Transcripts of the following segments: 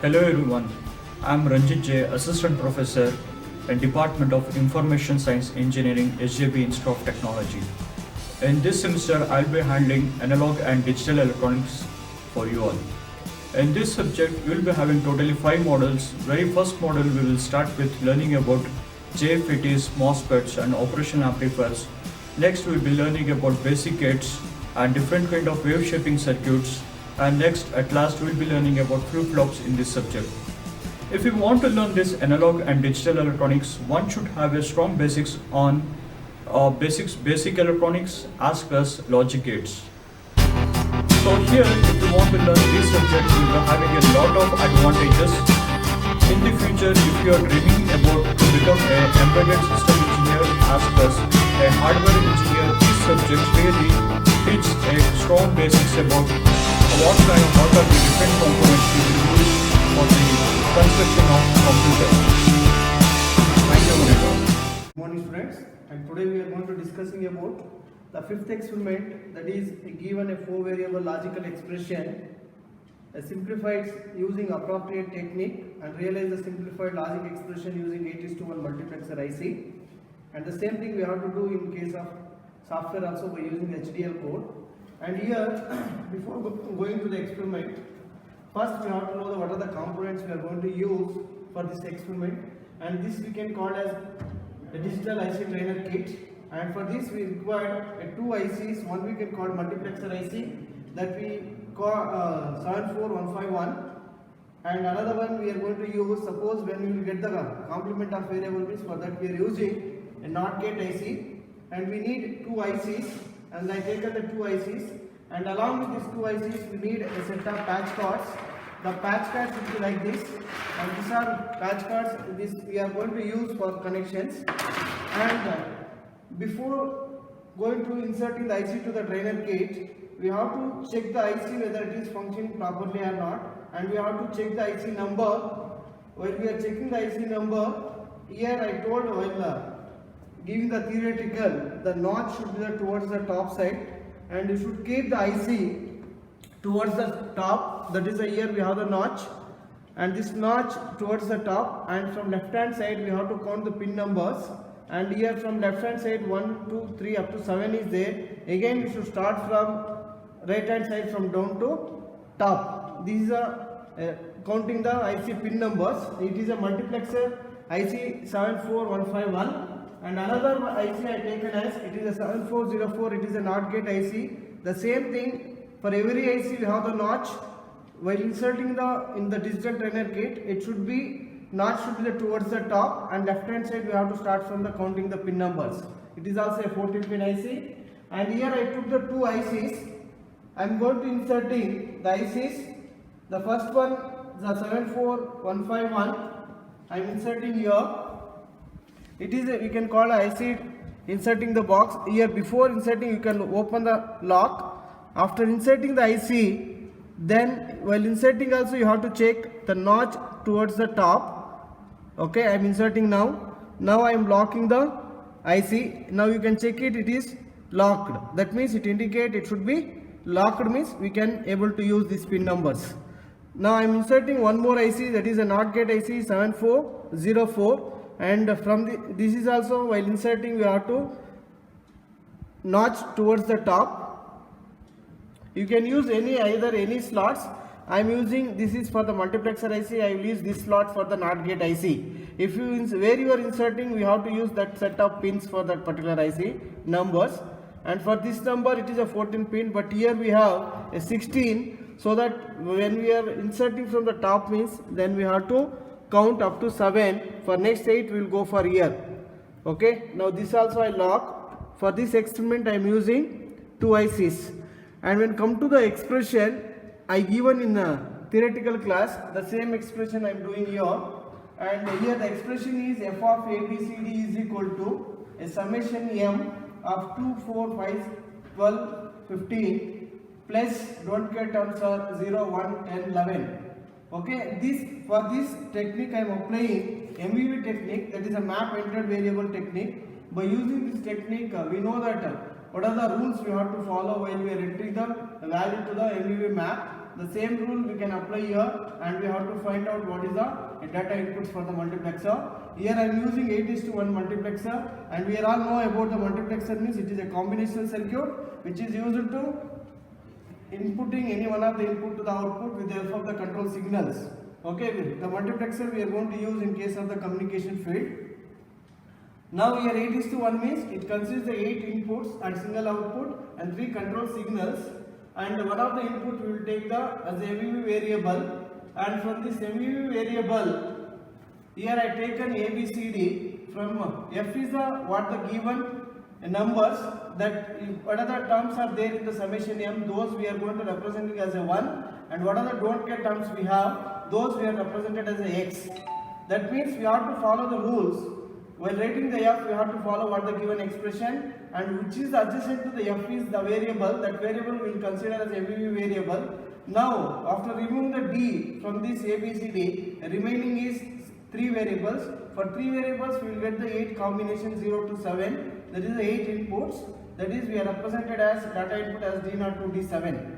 Hello everyone, I am Ranjit J, Assistant Professor in Department of Information Science Engineering, SJB Institute of Technology. In this semester, I'll be handling analog and digital electronics for you all. In this subject, we'll be having totally 5 models. Very first model, we will start with learning about JFETs, MOSFETs and operational amplifiers. Next, we'll be learning about basic gates and different kind of wave shaping circuits. And next, at last, we'll be learning about flip-flops in this subject. If you want to learn this analog and digital electronics, one should have a strong basics on basic electronics as well as logic gates. So here, if you want to learn this subject, you will be having a lot of advantages. In the future, if you are dreaming about to become an embedded system engineer as well as a hardware engineer, this subject really teaches a strong basics about what are the different components you will use for the construction of computer. Thank you, Monica. Good morning, students, and today we are going to discussing about the fifth experiment, that is given a 4-variable logical expression, simplified using appropriate technique and realize the simplified logic expression using 8:1 multiplexer IC. And the same thing we have to do in case of software also by using HDL code. And here, before going to the experiment, first we have to know what are the components we are going to use for this experiment, and this we can call as a digital IC trainer kit. And for this we require 2 ICs. One we can call multiplexer IC, that we call 74151, and another one we are going to use, suppose when we will get the complement of variables, for that we are using a NOT gate IC, and we need 2 ICs. And I taken the 2 ICs, and along with these 2 ICs we need a set of patch cards. The patch cards will be like this, and these are patch cards. This we are going to use for connections. And before going to inserting the IC to the trainer kit, we have to check the IC whether it is functioning properly or not, and we have to check the IC number. While we are checking the IC number, here I told while giving the theoretical, the notch should be towards the top side, and you should keep the IC towards the top. That is here we have the notch, and this notch towards the top, and from left hand side we have to count the pin numbers, and here from left hand side 1, 2, 3 up to 7 is there. Again we should start from right hand side from down to top. These are counting the IC pin numbers. It is a multiplexer IC 74151. And another IC I taken as, it is a 7404, it is a NOT gate IC. The same thing, for every IC we have the notch. While inserting in the digital trainer kit, it should be, notch should be towards the top, and left hand side we have to start from the counting the pin numbers. It is also a 14 pin IC. And here I took the 2 ICs. I am going to inserting the ICs. The first one, the 74151, I am inserting here. It is we can call a IC inserting the box. Here before inserting you can open the lock. After inserting the IC, then while inserting also you have to check the notch towards the top. Okay, I am inserting now. Now I am locking the IC. Now you can check it, it is locked. That means it indicates it should be locked, means we can able to use these pin numbers. Now I am inserting one more IC, that is a NOT gate IC 7404. And from this is also, while inserting we have to notch towards the top. You can use either any slots. I am using, this is for the multiplexer IC, I will use this slot for the NOT gate IC. If you where you are inserting, we have to use that set of pins for that particular IC numbers. And for this number it is a 14 pin, but here we have a 16, so that when we are inserting from the top means, then we have to count up to 7. For next 8 we will go for here. Okay, now this also I lock. For this experiment I am using 2 ICs. And when come to the expression I given in a theoretical class, the same expression I am doing here. And here the expression is f of ABCD is equal to a summation m of 2, 4, 5, 12, 15 plus don't care terms are 0, 1, 10, 11. Okay, for this technique I am applying MEV technique, that is a map entered variable technique. By using this technique, we know that what are the rules we have to follow while we are entering the value to the MEV map. the same rule we can apply here, and we have to find out what is the data inputs for the multiplexer. Here I am using 8:1 multiplexer, and we all know about the multiplexer means it is a combinational circuit which is used to inputting any one of the input to the output with the help of the control signals. Okay, the multiplexer we are going to use in case of the communication field. Now here 8:1 means it consists the 8 inputs and single output and 3 control signals, and one of the input we will take the as a MVV variable, and from this MVV variable here I taken ABCD. From F is the what the given numbers, that what are the terms are there in the summation M, those we are going to represent it as a 1, and what are the don't care terms we have, those we are represented as a X. That means we have to follow the rules. While writing the F, we have to follow what the given expression, and which is adjacent to the F is the variable. That variable we will consider as MVV variable. Now, after removing the D from this ABCD, remaining is 3 variables. For 3 variables, we will get the 8 combination 0 to 7. That is the 8 inputs. That is, we are represented as data input as D0 to D7.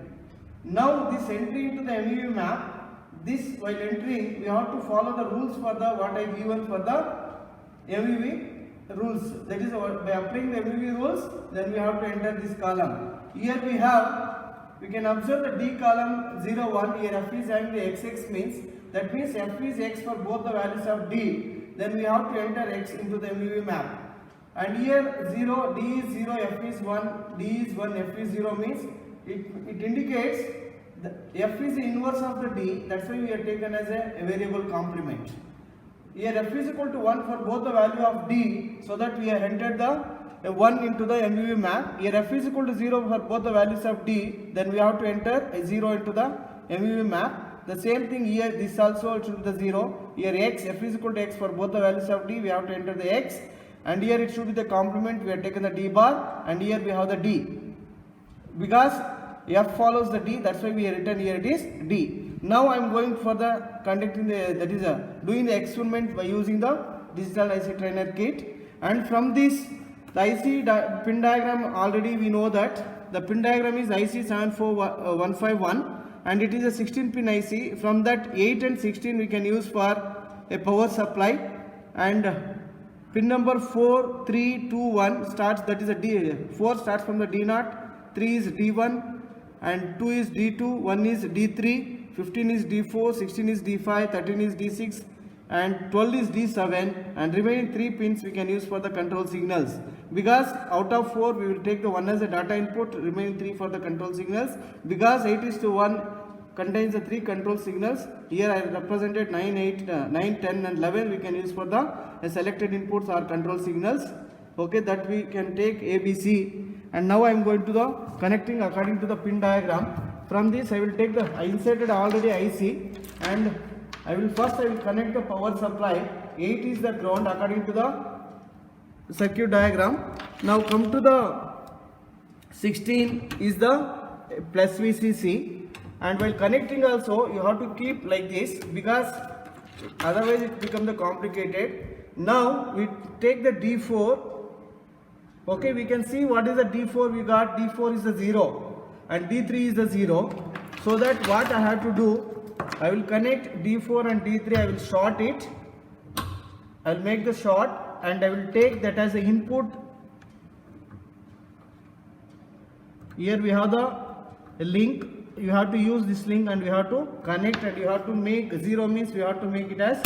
Now, this entry into the MVV map, this while entering, we have to follow the rules for the what I given for the MVV rules. That is, by applying the MVV rules, then we have to enter this column. Here we can observe the D column 0, 1. Here F is having the XX means, that means F is X for both the values of D. Then we have to enter X into the MVV map. And here 0, D is 0, F is 1, D is 1, F is 0 means it indicates the F is the inverse of the D. That's why we are taken as a variable complement. Here F is equal to 1 for both the value of D, so that we have entered the 1 into the MVV map. Here F is equal to 0 for both the values of D, then we have to enter a 0 into the MVV map. The same thing here, this also should be the 0. Here X, F is equal to X for both the values of D, we have to enter the X. And here it should be the complement, we have taken the D bar, and here we have the D. Because F follows the D, that's why we have written here it is D. Now I am going for the conducting the, that is doing the experiment by using the digital IC trainer kit. And from this, the IC pin diagram, already we know that the pin diagram is IC 74151, and it is a 16 pin IC. From that 8 and 16 we can use for a power supply, and pin number 4, 3, 2, 1 starts, that is a D, 4 starts from the D0, 3 is D1, and 2 is D2, 1 is D3, 15 is D4, 16 is D5, 13 is D6, and 12 is D7, and remaining 3 pins we can use for the control signals. Because out of 4 we will take the 1 as a data input, remaining 3 for the control signals. Because 8:1 contains the 3 control signals, here I represented 9, 8, 9, 10 and 11 we can use for the selected inputs or control signals. Okay, that we can take ABC. And now I am going to the connecting according to the pin diagram. From this I will take the, I inserted already IC, and I will connect the power supply. 8 is the ground according to the circuit diagram. Now come to the 16 is the plus VCC, and while connecting also you have to keep like this, because otherwise it becomes the complicated. Now we take the D4. Okay, we can see what is the D4 we got. D4 is the 0 and D3 is the 0. So that what I have to do, I will connect D4 and D3, I will short it. I will make the short, and I will take that as the input. Here we have the link. You have to use this link and we have to connect, and you have to make 0 means we have to make it as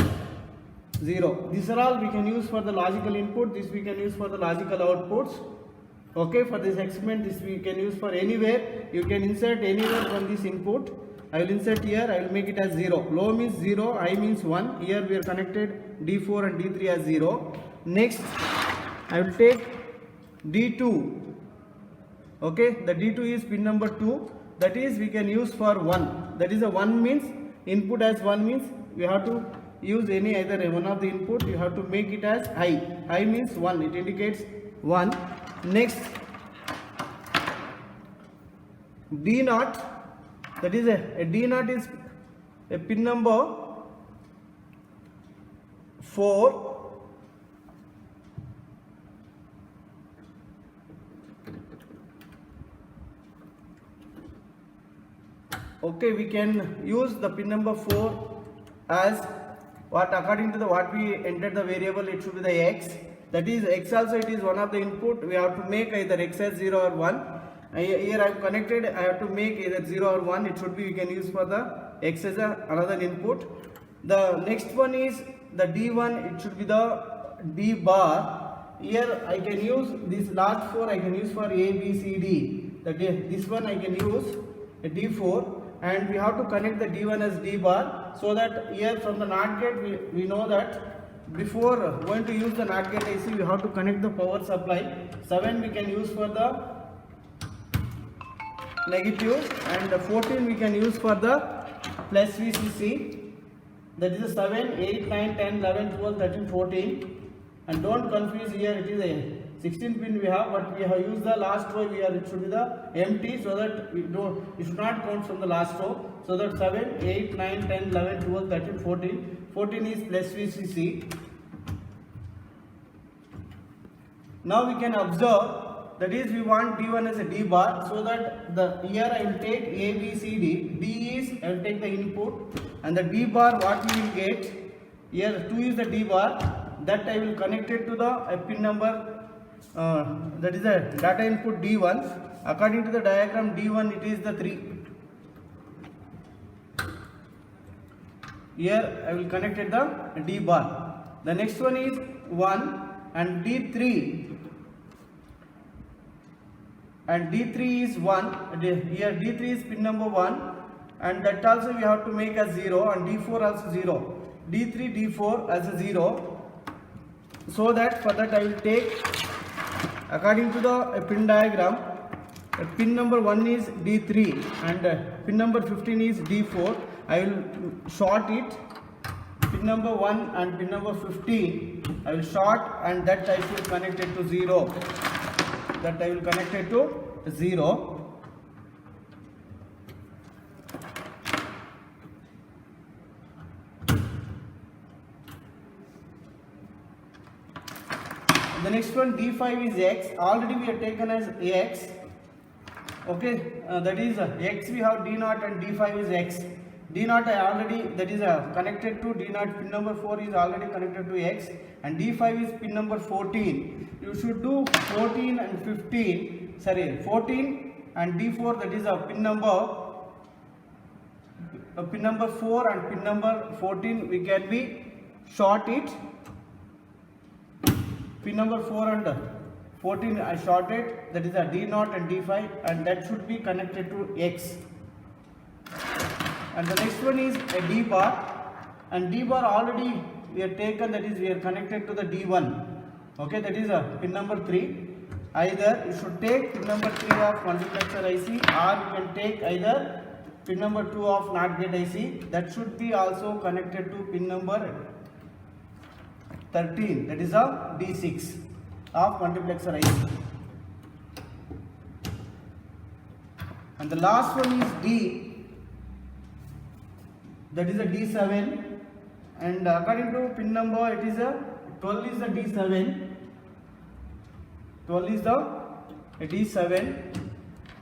0. These are all we can use for the logical input. This we can use for the logical outputs. Okay, for this experiment, this we can use for anywhere. You can insert anywhere from this input. I will insert here, I will make it as 0. Low means 0, high means 1. Here we are connected D4 and D3 as 0. Next, I will take D2. Okay, the D2 is pin number 2. That is we can use for 1. That is a 1 means input as 1 means we have to use any either one of the input. You have to make it as high. High means 1. It indicates 1. Next, D0. That is a D0 is a pin number 4. Okay, we can use the pin number 4 as what, according to the what we entered the variable, it should be the x. That is x also, it is one of the input. We have to make either x as 0 or 1. Here I have connected, I have to make either 0 or 1. It should be, we can use for the x as another input. The next one is the D1, it should be the D bar. Here I can use this last 4, I can use for A, B, C, D. This one I can use a D4, and we have to connect the D1 as D bar, so that here from the NOT gate we know that before going to use the NOT gate IC, we have to connect the power supply. 7 we can use for the negative, and 14 we can use for the plus VCC. That is a 7, 8, 9, 10, 11, 12, 13, 14. And don't confuse here, it is a 16 pin we have, but we have used the last row here, it should be the empty, so that it should not count from the last row. So that 7, 8, 9, 10, 11, 12, 13, 14. 14 is plus VCC. Now we can observe, that is we want D1 as a D bar, so that here I will take A, B, C, D. D is, I will take the input, and the D bar what we will get, here 2 is the D bar, that I will connect it to the pin number, that is a data input D1. According to the diagram D1, it is the 3. Here I will connect it the D bar. The next one is 1 and D3. And D3 is 1, here D3 is pin number 1, and that also we have to make as 0, and D4 also 0. D3, D4 as a 0. So that for that I will take, according to the pin diagram, pin number 1 is D3 and pin number 15 is D4. I will short it, pin number 1 and pin number 15 I will short, and that I should connect it to 0. That I will connect it to 0. The next one D5 is X. Already we have taken as X. Okay, that is X we have D0 and D5 is X. D0 I already, that is connected to D0, pin number 4 is already connected to X, and D5 is pin number 14. You should do 14 and 15, sorry 14 and D4, that is pin number 4 and pin number 14 we can be short it. Pin number 4 and 14 I shorted, that is a D0 and D5, and that should be connected to X. And the next one is a D bar, and D bar already we have taken, that is we are connected to the D1. Okay, that is a pin number 3. Either you should take pin number 3 of multiplexer IC, or you can take either pin number 2 of NOT gate IC. That should be also connected to pin number 13, that is a D6 of multiplexer IC. And the last one is D, that is a D7, and according to pin number it is a 12 is the D7, 12 is the D7,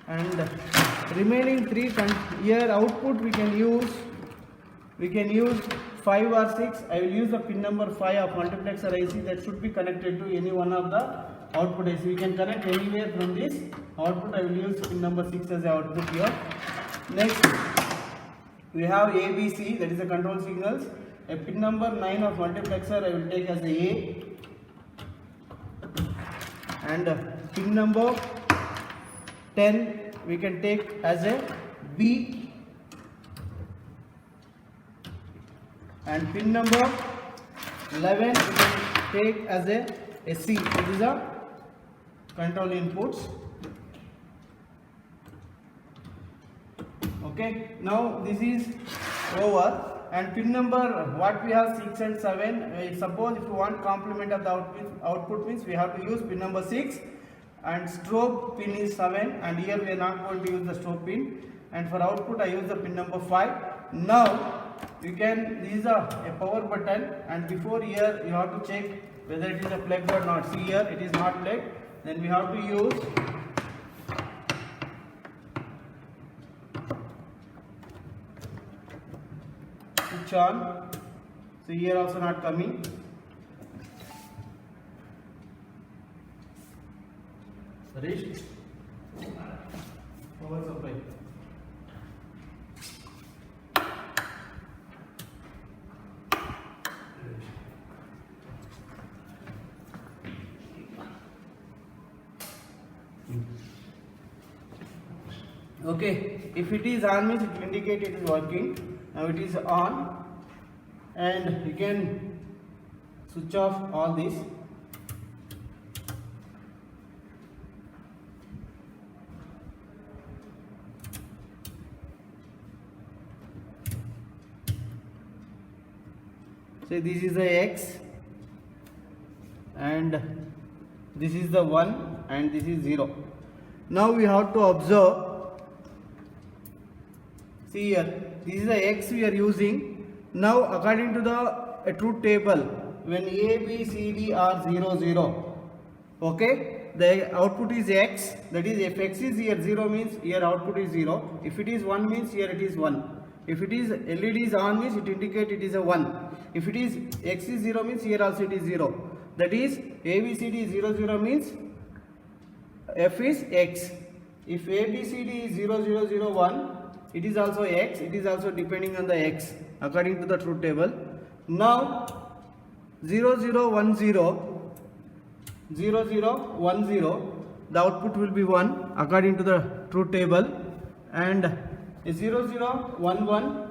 and remaining 3 here output we can use 5 or 6. I will use the pin number 5 of multiplexer IC, that should be connected to any one of the output IC. We can connect anywhere from this output. I will use pin number 6 as the output here. Next we have ABC, that is the control signals. A pin number 9 of multiplexer I will take as A, and pin number 10 we can take as a B, and pin number 11 we can take as a C. It is a control inputs. Okay, now this is over, and pin number what we have 6 and 7. Suppose if you want complement of the output means we have to use pin number 6, and strobe pin is 7, and here we are not going to use the strobe pin, and for output I use the pin number 5. Now we can, this is a power button, and before here you have to check whether it is a plugged or not. See here it is not plugged, then we have to use switch on. So here also not coming. Harish, power supply. Okay, if it is on means it will indicate it is working. Now it is on, and you can switch off all this. So this is the X, and this is the 1, and this is 0. Now we have to observe. See here, this is the X we are using. Now according to the truth table, when A, B, C, D are 0, 0, okay, the output is X. That is, if X is here 0 means here output is 0. If it is 1 means here it is 1. If it is LED is on means it indicates it is a 1. If it is X is 0 means here also it is 0. That is, A, B, C, D 0, 0 means F is X. If A, B, C, D is 0, 0, 0, 1, it is also X. It is also depending on the X according to the truth table. Now 0, 0, 1, 0, 0, 0, 1, 0, the output will be 1 according to the truth table, and 0, 0, 1, 1,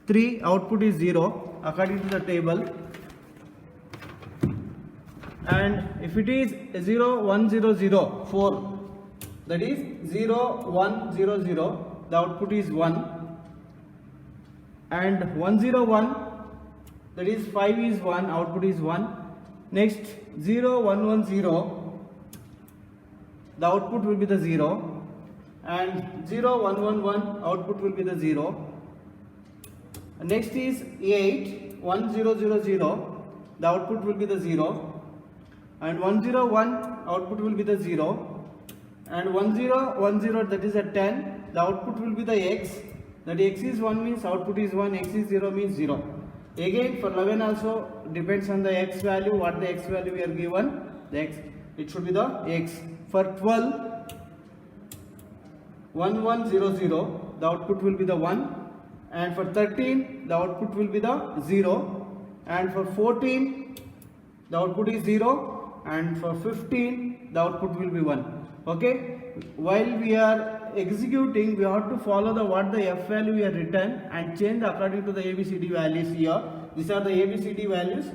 3 output is 0 according to the table, and if it is 0, 1, 0, 0, 4, that is 0, 1, 0, 0, the output is 1, and 1, 0, 1, that is 5 is 1, output is 1. Next 0, 1, 1, 0, the output will be the 0, and 0, 1, 1, 1, output will be the 0. Next is 8, 1, 0, 0, 0, the output will be the 0, and 1, 0, 1, output will be the 0, and 1, 0, 1, 0, that is a 10, the output will be the X. That X is 1 means output is 1, X is 0 means 0. Again for 11 also depends on the X value, what the X value we are given, the X, it should be the X. For 12, 1, 1, 0, 0, the output will be the 1, and for 13 the output will be the 0, and for 14 the output is 0, and for 15 the output will be 1. Okay, while we are executing, we have to follow the what the F value we have written and change according to the ABCD values here. These are the ABCD values.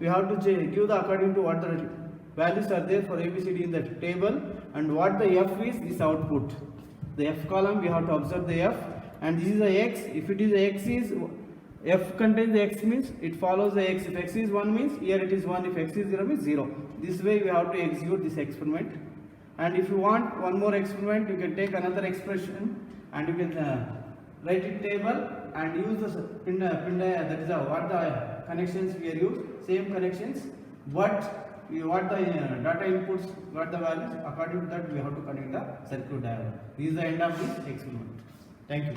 We have to give the according to what the values are there for ABCD in the table, and what the F is this output. The F column we have to observe the F, and this is the X. If it is X is F contains the X means it follows the X. If X is 1 means here it is 1. If X is 0 means 0. This way we have to execute this experiment. And if you want one more experiment, you can take another expression and you can write it table and use the pin that is what the connections we are used, same connections, but what the data inputs, what the values, according to that we have to connect the circuit diagram. This is the end of this experiment. Thank you.